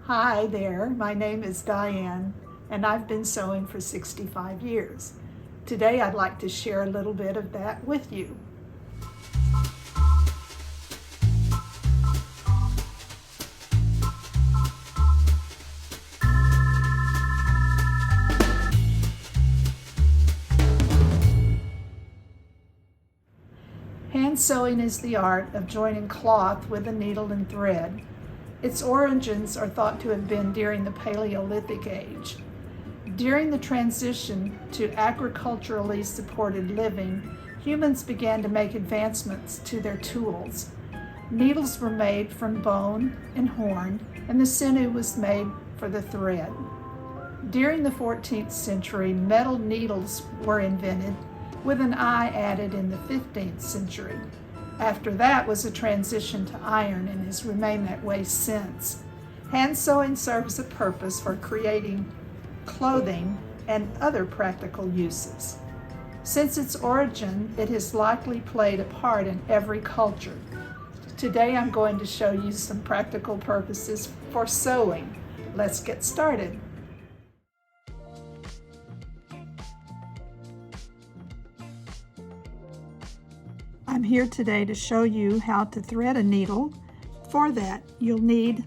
Hi there, my name is Diane, and I've been sewing for 65 years. Today I'd like to share a little bit of that with you. Hand sewing is the art of joining cloth with a needle and thread. Its origins are thought to have been during the Paleolithic age. During the transition to agriculturally supported living, humans began to make advancements to their tools. Needles were made from bone and horn, and the sinew was made for the thread. During the 14th century, metal needles were invented, with an eye added in the 15th century. After that was a transition to iron and has remained that way since. Hand sewing serves a purpose for creating clothing and other practical uses. Since its origin, it has likely played a part in every culture. Today I'm going to show you some practical purposes for sewing. Let's get started. I'm here today to show you how to thread a needle. For that, you'll need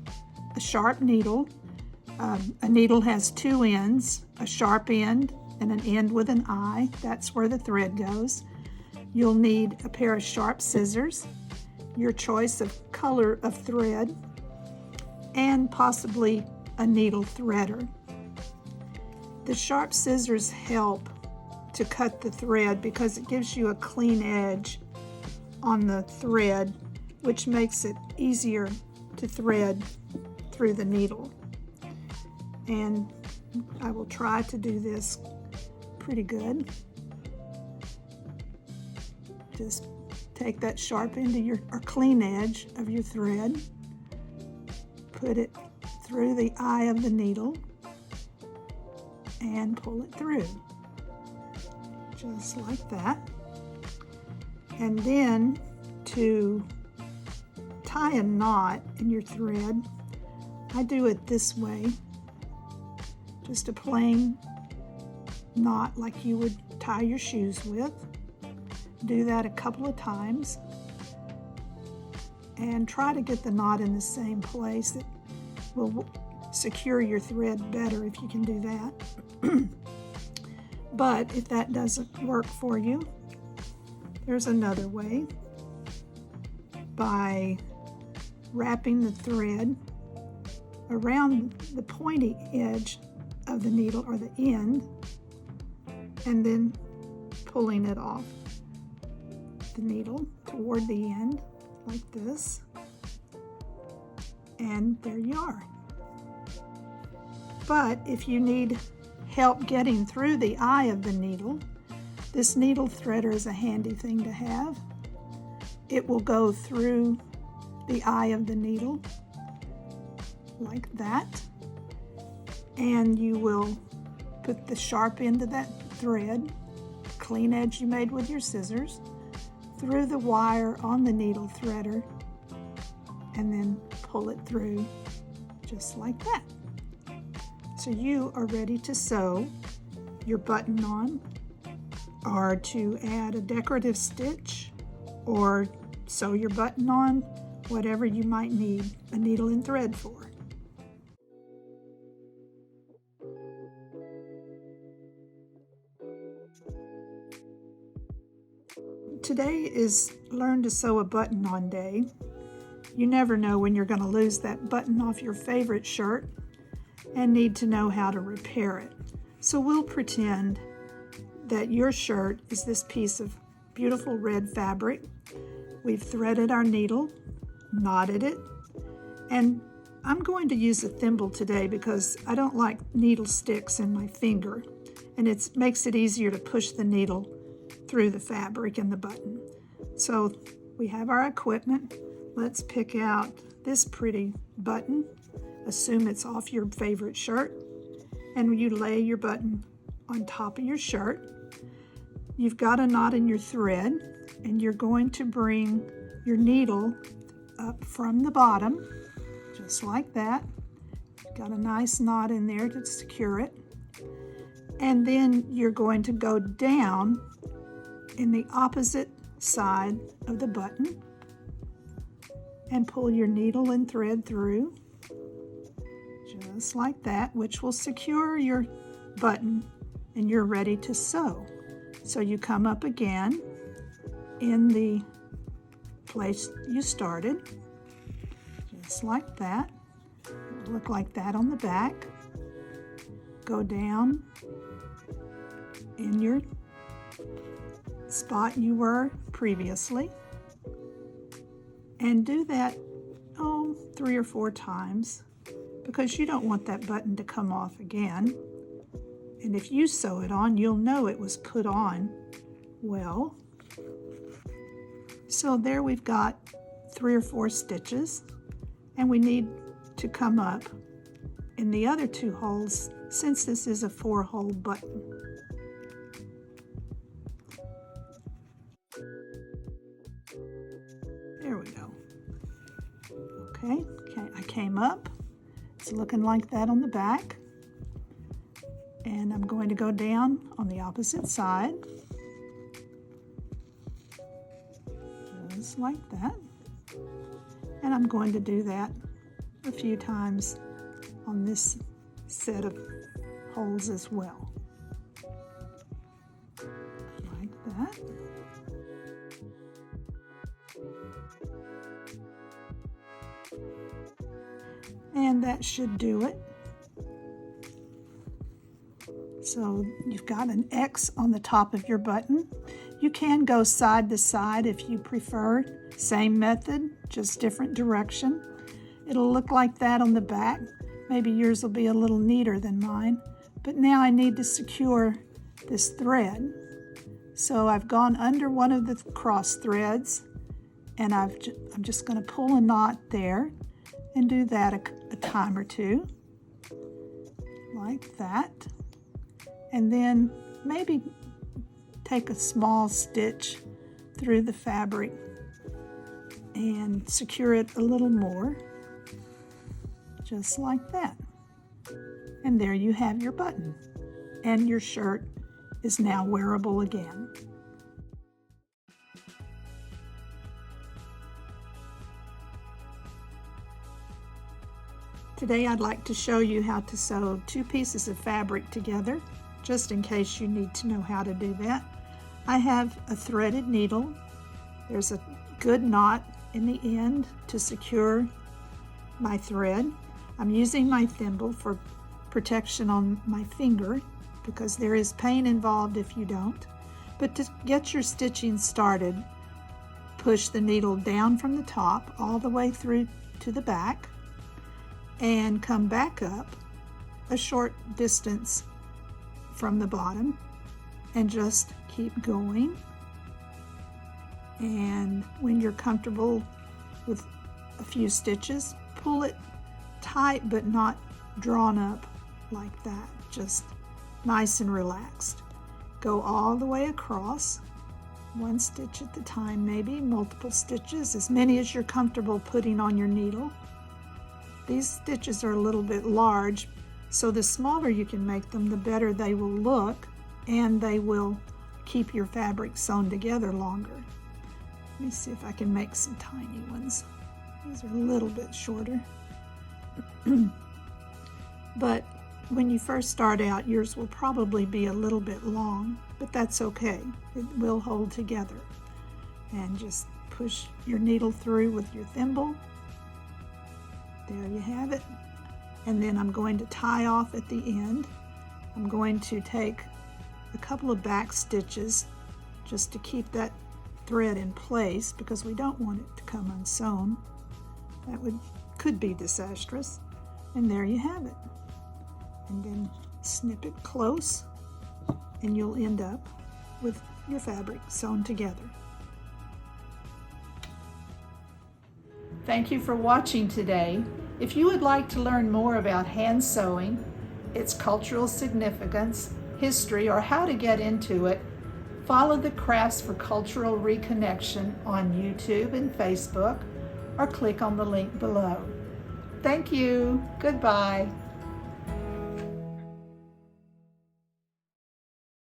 a sharp needle. A needle has two ends, a sharp end and an end with an eye. That's where the thread goes. You'll need a pair of sharp scissors, your choice of color of thread, and possibly a needle threader. The sharp scissors help to cut the thread because it gives you a clean edge on the thread, which makes it easier to thread through the needle. And I will try to do this pretty good. Just take that sharp end of your, or clean edge of your thread, put it through the eye of the needle, and pull it through, just like that. And then to tie a knot in your thread, I do it this way. Just a plain knot like you would tie your shoes with. Do that a couple of times and try to get the knot in the same place. It will secure your thread better if you can do that. But if that doesn't work for you, there's another way. By wrapping the thread around the pointy edge of the needle or the end and then pulling it off the needle toward the end like this, and there you are. But if you need help getting through the eye of the needle, this needle threader is a handy thing to have. It will go through the eye of the needle like that, and you will put the sharp end of that thread, clean edge you made with your scissors, through the wire on the needle threader, and then pull it through just like that. So you are ready to sew your button on, or to add a decorative stitch, or sew your button on, whatever you might need a needle and thread for. Today is Learn to Sew a Button On Day. You never know when you're going to lose that button off your favorite shirt and need to know how to repair it. So we'll pretend that your shirt is this piece of beautiful red fabric. We've threaded our needle, knotted it, and I'm going to use a thimble today because I don't like needle sticks in my finger, and it makes it easier to push the needle through the fabric and the button. So we have our equipment. Let's pick out this pretty button. Assume it's off your favorite shirt, and you lay your button on top of your shirt. You've got a knot in your thread, and you're going to bring your needle up from the bottom, just like that. Got a nice knot in there to secure it. And then you're going to go down in the opposite side of the button and pull your needle and thread through, just like that, which will secure your button, and you're ready to sew. So you come up again in the place you started, just like that. It will look like that on the back. Go down in your spot you were previously and do that 3 or 4 times, because you don't want that button to come off again. And if you sew it on, you'll know it was put on well. So there we've got 3 or 4 stitches, and we need to come up in the other 2 holes since this is a 4-hole button. There we go. Okay, I came up. It's looking like that on the back. And I'm going to go down on the opposite side, just like that. And I'm going to do that a few times on this set of holes as well, like that. And that should do it. So you've got an X on the top of your button. You can go side to side if you prefer. Same method, just different direction. It'll look like that on the back. Maybe yours will be a little neater than mine. But now I need to secure this thread. So I've gone under one of the cross threads, and I'm just going to pull a knot there and do that a time or two, like that. And then maybe take a small stitch through the fabric and secure it a little more, just like that. And there you have your button, and your shirt is now wearable again. Today I'd like to show you how to sew 2 pieces of fabric together, just in case you need to know how to do that. I have a threaded needle. There's a good knot in the end to secure my thread. I'm using my thimble for protection on my finger because there is pain involved if you don't. But to get your stitching started, push the needle down from the top all the way through to the back and come back up a short distance from the bottom and just keep going. And when you're comfortable with a few stitches, pull it tight but not drawn up like that, just nice and relaxed. Go all the way across, 1 stitch at a time, maybe multiple stitches, as many as you're comfortable putting on your needle. These stitches are a little bit large, so the smaller you can make them, the better they will look, and they will keep your fabric sewn together longer. Let me see if I can make some tiny ones. These are a little bit shorter. But when you first start out, yours will probably be a little bit long, but that's okay. It will hold together. And just push your needle through with your thimble. There you have it. And then I'm going to tie off at the end. I'm going to take a couple of back stitches just to keep that thread in place because we don't want it to come unsewn. That could be disastrous. And there you have it. And then snip it close and you'll end up with your fabric sewn together. Thank you for watching today. If you would like to learn more about hand sewing, its cultural significance, history, or how to get into it, follow the Crafts for Cultural Reconnection on YouTube and Facebook, or click on the link below. Thank you. Goodbye.